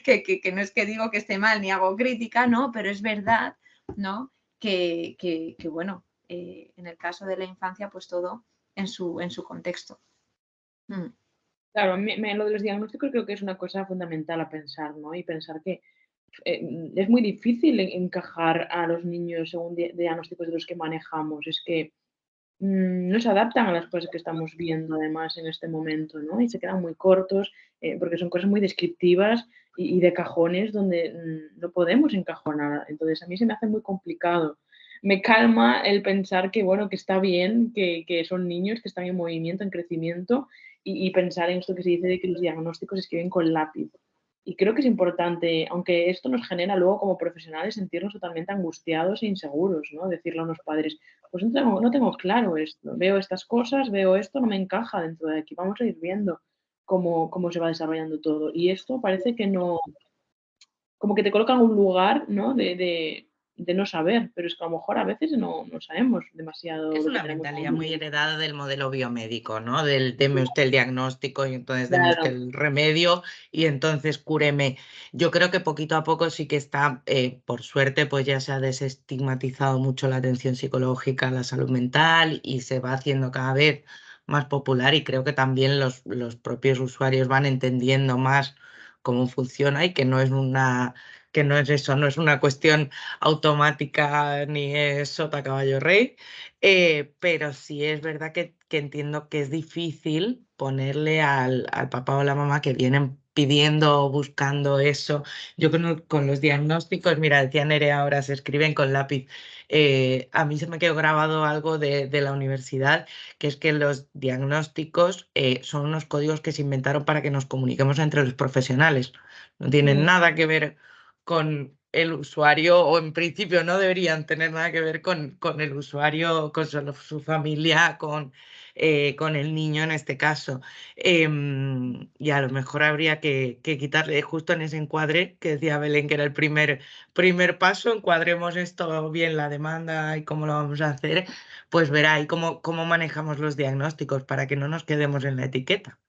qué, que no es que digo que esté mal ni hago crítica, ¿no? Pero es verdad, ¿no? Que bueno, en el caso de la infancia, pues todo en su contexto. Claro, lo de los diagnósticos creo que es una cosa fundamental a pensar, ¿no? Y pensar que es muy difícil encajar a los niños según diagnósticos de los que manejamos. Es que no se adaptan a las cosas que estamos viendo además en este momento, ¿no? Y se quedan muy cortos, porque son cosas muy descriptivas y de cajones donde no podemos encajonar. Entonces a mí se me hace muy complicado. Me calma el pensar que, bueno, que está bien, que son niños, que están en movimiento, en crecimiento, y pensar en esto que se dice de que los diagnósticos se escriben con lápiz. Y creo que es importante, aunque esto nos genera luego como profesionales sentirnos totalmente angustiados e inseguros, ¿no? Decirle a unos padres, pues no tengo claro esto, veo estas cosas, veo esto, no me encaja dentro de aquí, vamos a ir viendo cómo se va desarrollando todo. Y esto parece que no, como que te coloca en un lugar, ¿no? De no saber, pero es que a lo mejor a veces no sabemos demasiado Es lo que una tenemos en mentalidad el muy día. heredada del modelo biomédico, ¿no? Del deme usted el diagnóstico y entonces deme usted Claro, el remedio y entonces cúreme. Yo creo que poquito a poco sí que está, por suerte, pues ya se ha desestigmatizado mucho la atención psicológica, la salud mental y se va haciendo cada vez más popular y creo que también los propios usuarios van entendiendo más cómo funciona y que no es que no es eso, no es una cuestión automática ni es sota caballo rey, pero sí es verdad que entiendo que es difícil ponerle al papá o la mamá que vienen pidiendo o buscando eso. Yo con los diagnósticos, mira, decía Nerea, ahora se escriben con lápiz. A mí se me quedó grabado algo de la universidad, que es que los diagnósticos son unos códigos que se inventaron para que nos comuniquemos entre los profesionales. No tienen mm, nada que ver con el usuario, o en principio no deberían tener nada que ver con el usuario, con su familia, con el niño en este caso. Y a lo mejor habría que quitarle justo en ese encuadre que decía Belén, que era el primer paso, encuadremos esto bien, la demanda y cómo lo vamos a hacer, pues verá ahí cómo manejamos los diagnósticos para que no nos quedemos en la etiqueta.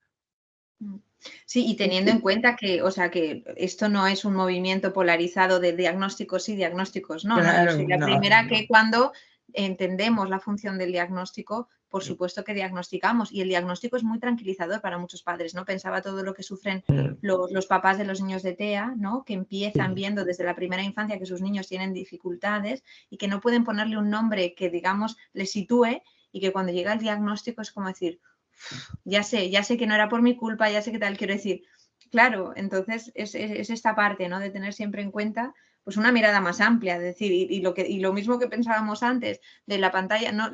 Sí, y teniendo en cuenta que, o sea, que esto no es un movimiento polarizado de diagnósticos y diagnósticos, no, no, yo Claro, soy la no, no, primera que no. cuando entendemos la función del diagnóstico, por Mm, supuesto que diagnosticamos y el diagnóstico es muy tranquilizador para muchos padres, ¿no? Pensaba todo lo que sufren mm, los papás de los niños de TEA, ¿no? Que empiezan sí. viendo desde la primera infancia que sus niños tienen dificultades y que no pueden ponerle un nombre que, digamos, les sitúe y que cuando llega el diagnóstico es como decir, ya sé que no era por mi culpa, ya sé que tal, quiero decir, claro, entonces es esta parte, ¿no? De tener siempre en cuenta pues una mirada más amplia, es decir, y lo mismo que pensábamos antes de la pantalla no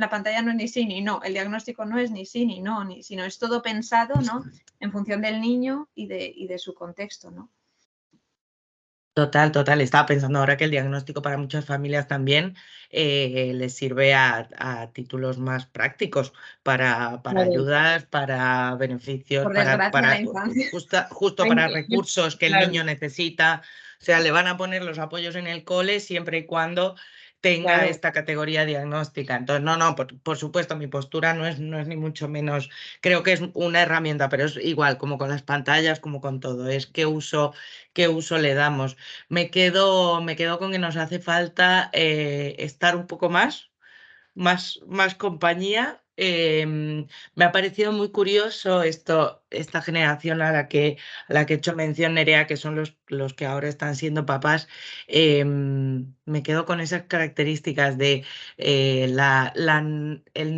es ni sí ni no, el diagnóstico no es ni sí ni no, sino es todo pensado, ¿no? En función del niño y de su contexto, ¿no? Total, total. Estaba pensando ahora que el diagnóstico para muchas familias también les sirve a títulos más prácticos para claro, ayudas, para beneficios, Por desgracia, la infancia. justo Ay, para recursos que el claro, niño necesita. O sea, le van a poner los apoyos en el cole siempre y cuando tenga claro. esta categoría diagnóstica. Entonces, no, por supuesto, mi postura no es ni mucho menos, creo que es una herramienta, pero es igual, como con las pantallas, como con todo, es qué uso le damos. Me quedo con que nos hace falta estar un poco más compañía. Me ha parecido muy curioso esta generación a la que he hecho mención, Nerea, que son los que ahora están siendo papás. Me quedo con esas características de el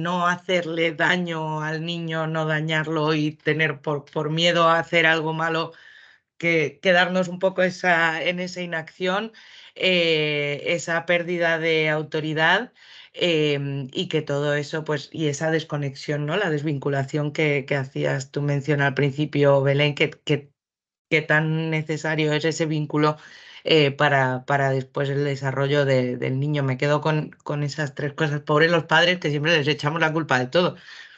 no hacerle daño al niño, no dañarlo y tener por miedo a hacer algo malo que quedarnos un poco en esa inacción, esa pérdida de autoridad, y que todo eso, pues, y esa desconexión, ¿no? La desvinculación que hacías tú mención al principio, Belén, que tan necesario es ese vínculo para después el desarrollo del niño. Me quedo con esas tres cosas. Pobres los padres que siempre les echamos la culpa de todo,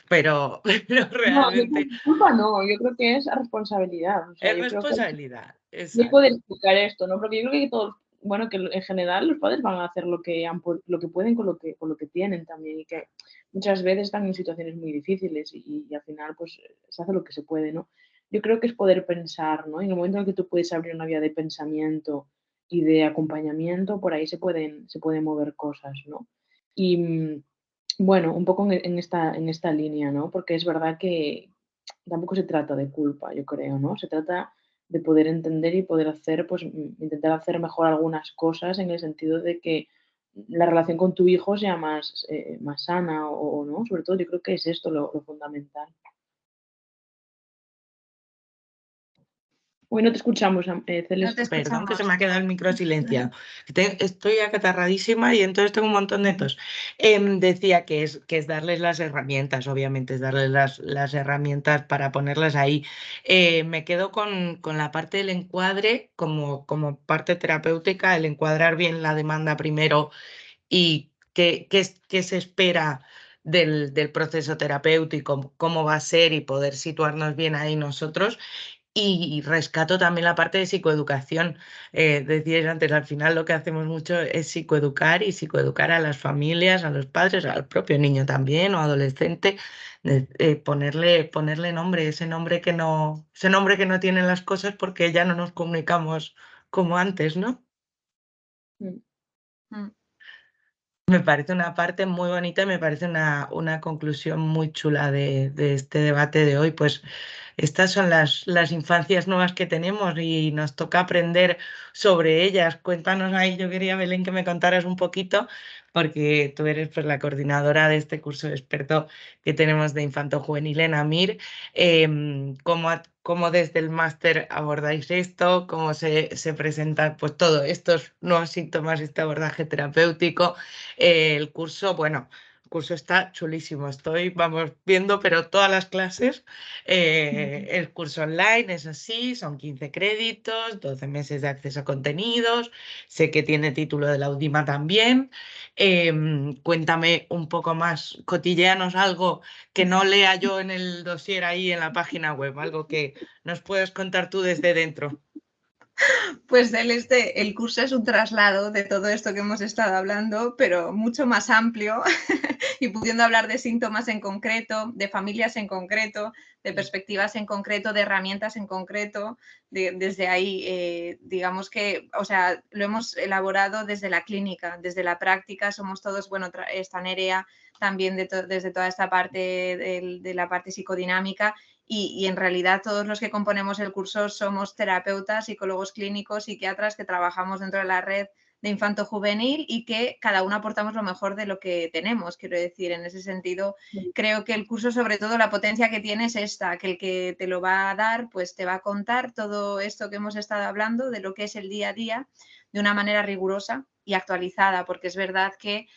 pero, pero No, yo creo realmente que culpa no, yo creo que es responsabilidad. O sea, es yo creo que responsabilidad. yo poder Exacto. explicar esto, ¿no? Porque yo creo que todos, bueno, que en general los padres van a hacer lo que pueden con lo que tienen también y que muchas veces están en situaciones muy difíciles y al final pues se hace lo que se puede, ¿no? Yo creo que es poder pensar, ¿no? Y en el momento en el que tú puedes abrir una vía de pensamiento y de acompañamiento, por ahí se pueden mover cosas, ¿no? Y bueno, un poco en esta línea, ¿no? Porque es verdad que tampoco se trata de culpa, yo creo, ¿no? Se trata de poder entender y poder hacer, pues intentar hacer mejor algunas cosas en el sentido de que la relación con tu hijo sea más sana o no, sobre todo yo creo que es esto lo fundamental. Hoy no te escuchamos, No te Celeste. Perdón, que se me escuchamos. ha quedado el micro silenciado. Estoy acatarradísima y entonces tengo un montón de tos. Decía que es darles las herramientas, obviamente, es darles las herramientas para ponerlas ahí. Me quedo con la parte del encuadre como parte terapéutica, el encuadrar bien la demanda primero y qué se espera del proceso terapéutico, cómo va a ser y poder situarnos bien ahí nosotros. Y rescato también la parte de psicoeducación. Decíais antes, al final lo que hacemos mucho es psicoeducar y psicoeducar a las familias, a los padres, al propio niño también o adolescente, ponerle nombre, ese nombre que no tienen las cosas porque ya no nos comunicamos como antes, ¿no? Mm. Mm. Me parece una parte muy bonita y me parece una conclusión muy chula de este debate de hoy. Pues estas son las infancias nuevas que tenemos y nos toca aprender sobre ellas. Cuéntanos ahí, yo quería, Belén, que me contaras un poquito, porque tú eres pues, la coordinadora de este curso de experto que tenemos de infanto juvenil en AMIR. Cómo desde el máster abordáis esto, cómo se presentan pues, todos estos nuevos síntomas, este abordaje terapéutico. El curso, bueno, el curso está chulísimo. Vamos, viendo, pero todas las clases. El curso online es así, son 15 créditos, 12 meses de acceso a contenidos. Sé que tiene título de la UDIMA también. Cuéntame un poco más, cotillanos algo que no lea yo en el dossier ahí en la página web, algo que nos puedas contar tú desde dentro. Pues el curso es un traslado de todo esto que hemos estado hablando, pero mucho más amplio y pudiendo hablar de síntomas en concreto, de familias en concreto, de perspectivas en concreto, de herramientas en concreto. Desde ahí, digamos que, o sea, lo hemos elaborado desde la clínica, desde la práctica. Somos todos, bueno, esta Nerea también desde toda esta parte de la parte psicodinámica. Y en realidad todos los que componemos el curso somos terapeutas, psicólogos clínicos, psiquiatras que trabajamos dentro de la red de infanto juvenil y que cada uno aportamos lo mejor de lo que tenemos. Quiero decir, en ese sentido, creo que el curso, sobre todo, la potencia que tiene es esta, que el que te lo va a dar, pues te va a contar todo esto que hemos estado hablando de lo que es el día a día de una manera rigurosa y actualizada, porque es verdad que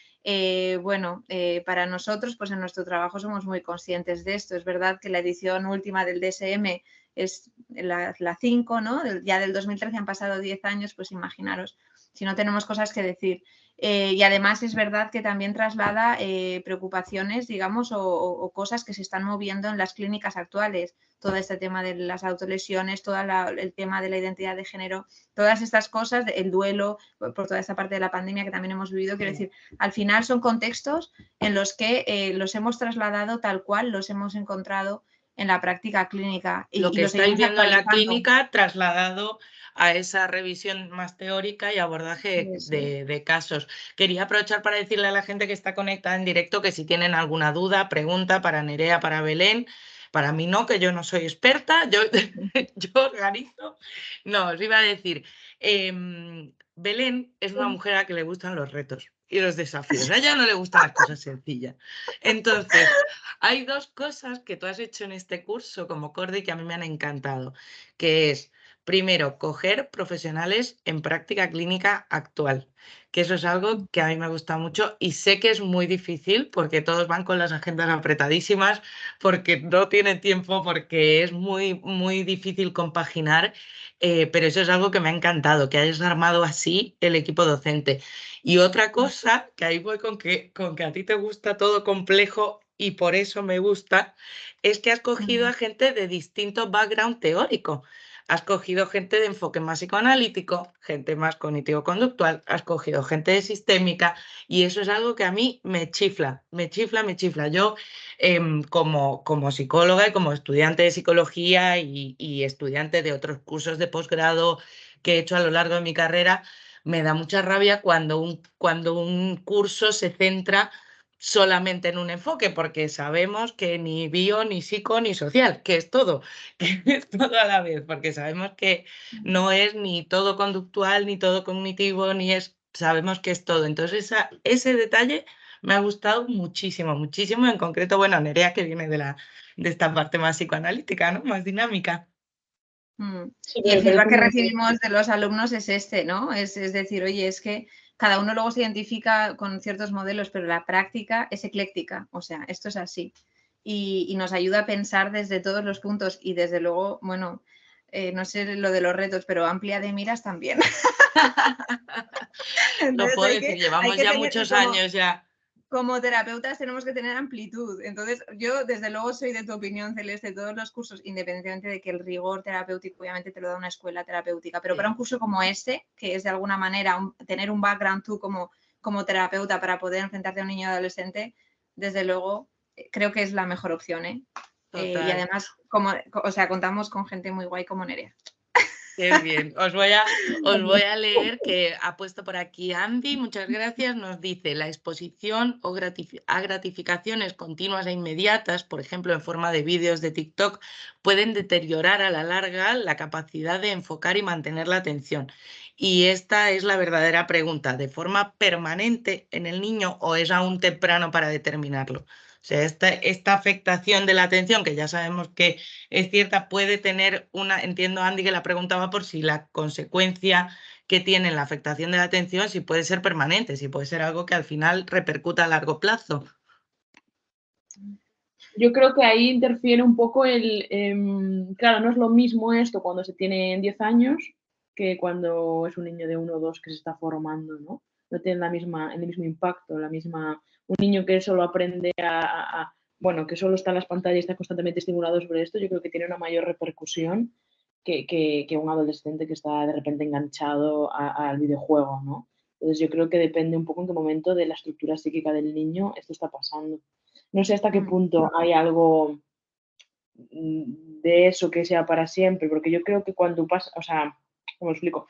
para nosotros, pues en nuestro trabajo somos muy conscientes de esto. Es verdad que la edición última del DSM es la 5, ¿no? Ya del 2013 han pasado 10 años, pues imaginaros, si no tenemos cosas que decir. Y además es verdad que también traslada preocupaciones, digamos, o cosas que se están moviendo en las clínicas actuales. Todo este tema de las autolesiones, todo el tema de la identidad de género, todas estas cosas, el duelo, por toda esta parte de la pandemia que también hemos vivido. Quiero decir, al final son contextos en los que los hemos trasladado tal cual los hemos encontrado en la práctica clínica. Lo que lo estáis seguimos viendo en la actualizando. clínica trasladado a esa revisión más teórica y abordaje de casos. Quería aprovechar para decirle a la gente que está conectada en directo que si tienen alguna duda, pregunta para Nerea, para Belén. Para mí no, que yo no soy experta, yo organizo. No, os iba a decir, Belén es una mujer a la que le gustan los retos y los desafíos. A ella no le gustan las cosas sencillas. Entonces, hay dos cosas que tú has hecho en este curso como Cordi que a mí me han encantado, que es, primero, coger profesionales en práctica clínica actual, que eso es algo que a mí me gusta mucho y sé que es muy difícil porque todos van con las agendas apretadísimas, porque no tienen tiempo, porque es muy, muy difícil compaginar, pero eso es algo que me ha encantado, que hayas armado así el equipo docente. Y otra cosa, que ahí voy con que a ti te gusta todo complejo y por eso me gusta, es que has cogido a gente de distinto background teórico. Has cogido gente de enfoque más psicoanalítico, gente más cognitivo-conductual, has cogido gente de sistémica y eso es algo que a mí me chifla, me chifla, me chifla. Yo como psicóloga y como estudiante de psicología y estudiante de otros cursos de posgrado que he hecho a lo largo de mi carrera, me da mucha rabia cuando un curso se centra solamente en un enfoque, porque sabemos que ni bio, ni psico, ni social, que es todo, que es todo a la vez, porque sabemos que no es ni todo conductual, ni todo cognitivo, ni es, sabemos que es todo. Entonces ese detalle me ha gustado muchísimo, muchísimo, en concreto, bueno, Nerea, que viene de esta parte más psicoanalítica, ¿no? Más dinámica. Sí, Y el pero me feedback que parece muy bien. recibimos de los alumnos es este, ¿no? Es decir, oye, es que cada uno luego se identifica con ciertos modelos, pero la práctica es ecléctica, o sea, esto es así. Y nos ayuda a pensar desde todos los puntos y desde luego, bueno, no sé lo de los retos, pero amplia de miras también. Lo Entonces puedo decir, hay llevamos que ya tener, muchos años ya. como terapeutas tenemos que tener amplitud. Entonces, yo desde luego soy de tu opinión, Celeste, todos los cursos, independientemente de que el rigor terapéutico obviamente te lo da una escuela terapéutica, pero para un curso como este, que es de alguna manera tener un background tú como terapeuta para poder enfrentarte a un niño adolescente, desde luego creo que es la mejor opción, ¿eh? Y además, contamos con gente muy guay como Nerea. Qué bien. Os voy a leer que ha puesto por aquí Andy, muchas gracias. Nos dice, la exposición a gratificaciones continuas e inmediatas, por ejemplo, en forma de vídeos de TikTok, pueden deteriorar a la larga la capacidad de enfocar y mantener la atención. Y esta es la verdadera pregunta, ¿de forma permanente en el niño o es aún temprano para determinarlo? O sea, esta afectación de la atención, que ya sabemos que es cierta, puede tener entiendo Andy que la preguntaba por si la consecuencia que tiene la afectación de la atención, si puede ser permanente, si puede ser algo que al final repercuta a largo plazo. Yo creo que ahí interfiere un poco claro, no es lo mismo esto cuando se tiene 10 años que cuando es un niño de 1 o 2 que se está formando, ¿no? No tiene el mismo impacto, un niño que solo aprende bueno, que solo está en las pantallas y está constantemente estimulado sobre esto, yo creo que tiene una mayor repercusión que un adolescente que está de repente enganchado al videojuego, ¿no? Entonces yo creo que depende un poco en qué momento de la estructura psíquica del niño esto está pasando. No sé hasta qué punto hay algo de eso que sea para siempre, porque yo creo que cuando pasa, o sea, ¿cómo lo explico?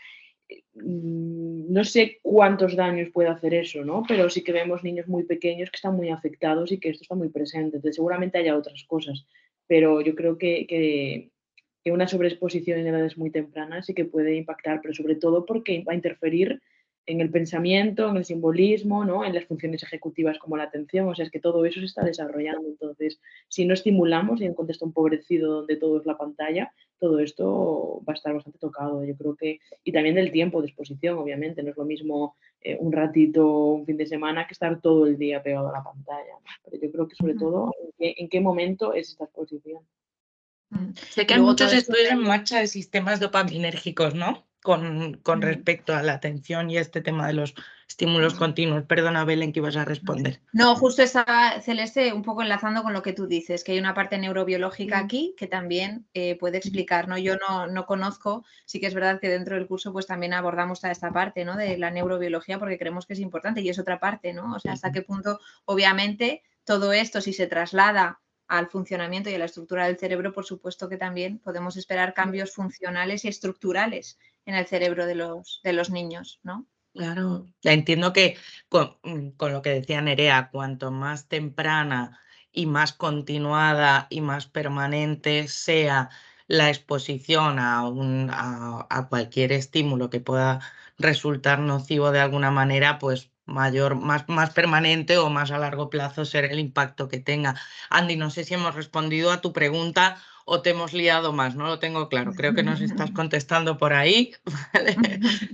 No sé cuántos daños puede hacer eso, ¿no? Pero sí que vemos niños muy pequeños que están muy afectados y que esto está muy presente. Entonces, seguramente haya otras cosas, pero yo creo que una sobreexposición en edades muy tempranas sí que puede impactar, pero sobre todo porque va a interferir en el pensamiento, en el simbolismo, ¿no? En las funciones ejecutivas como la atención, o sea, es que todo eso se está desarrollando. Entonces, si no estimulamos y en un contexto empobrecido donde todo es la pantalla, todo esto va a estar bastante tocado. Yo creo que, y también del tiempo de exposición, obviamente, no es lo mismo un ratito, un fin de semana, que estar todo el día pegado a la pantalla. Pero yo creo que sobre todo, ¿en qué momento es esta exposición? Sé que hay muchos estudios en marcha de sistemas dopaminérgicos, ¿no? Con respecto a la atención y este tema de los estímulos continuos. Perdona, Belén, que ibas a responder. No, justo estaba, Celeste, un poco enlazando con lo que tú dices, que hay una parte neurobiológica aquí que también puede explicar, ¿no? Yo no conozco, sí que es verdad que dentro del curso pues también abordamos toda esta parte, ¿no? De la neurobiología porque creemos que es importante y es otra parte, ¿no? O sea, hasta qué punto, obviamente, todo esto si se traslada al funcionamiento y a la estructura del cerebro, por supuesto que también podemos esperar cambios funcionales y estructurales en el cerebro de los niños, ¿no? Claro, entiendo que con lo que decía Nerea, cuanto más temprana y más continuada y más permanente sea la exposición a cualquier estímulo que pueda resultar nocivo de alguna manera, pues más permanente o más a largo plazo será el impacto que tenga. Andy, no sé si hemos respondido a tu pregunta o te hemos liado más, no lo tengo claro. Creo que nos estás contestando por ahí.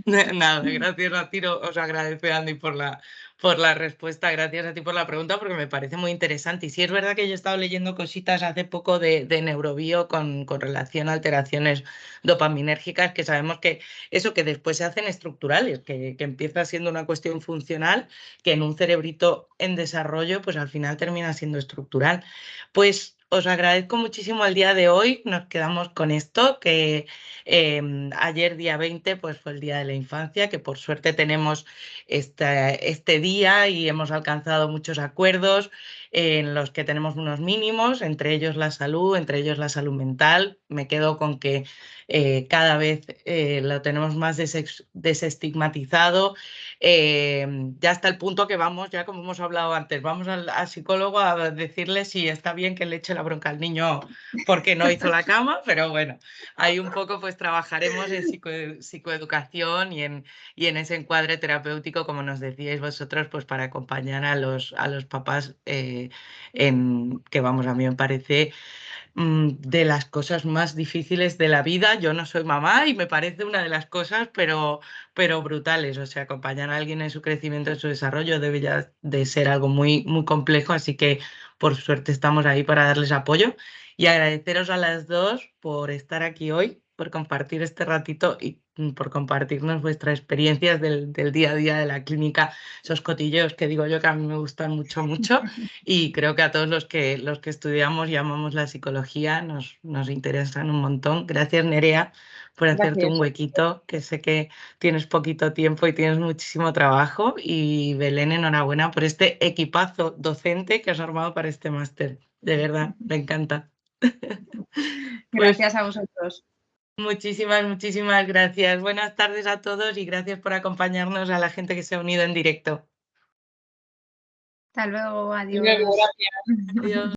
Nada, gracias a ti, os agradezco, Andy, por la respuesta. Gracias a ti por la pregunta, porque me parece muy interesante. Y sí es verdad que yo he estado leyendo cositas hace poco de neurobio con relación a alteraciones dopaminérgicas, que sabemos que eso que después se hacen estructurales, que empieza siendo una cuestión funcional, que en un cerebrito en desarrollo, pues al final termina siendo estructural. Pues os agradezco muchísimo el día de hoy. Nos quedamos con esto, que ayer día 20 pues fue el Día de la Infancia, que por suerte tenemos este día y hemos alcanzado muchos acuerdos. en los que tenemos unos mínimos, entre ellos la salud, entre ellos la salud mental. Me quedo con que cada vez lo tenemos más desestigmatizado, ya hasta el punto que vamos, ya como hemos hablado antes, vamos al psicólogo a decirle si está bien que le eche la bronca al niño porque no hizo la cama, pero bueno, ahí un poco pues trabajaremos en psicoeducación y en ese encuadre terapéutico, como nos decíais vosotros, pues para acompañar a los papás que vamos, a mí me parece de las cosas más difíciles de la vida. Yo no soy mamá y me parece una de las cosas, pero brutales. O sea, acompañar a alguien en su crecimiento, en su desarrollo, debe ya de ser algo muy, muy complejo. Así que, por suerte, estamos ahí para darles apoyo. Y agradeceros a las dos por estar aquí hoy, por compartir este ratito y por compartirnos vuestras experiencias del día a día de la clínica, esos cotilleos que digo yo que a mí me gustan mucho, mucho. Y creo que a todos los que estudiamos y amamos la psicología nos interesan un montón. Gracias, Nerea, por hacerte un Gracias. huequito, que sé que tienes poquito tiempo y tienes muchísimo trabajo. Y Belén, enhorabuena por este equipazo docente que has armado para este máster. De verdad, me encanta. Pues Gracias a vosotros. muchísimas, muchísimas gracias. Buenas tardes a todos y gracias por acompañarnos, a la gente que se ha unido en directo. Hasta luego, Luego, adiós. gracias. Adiós.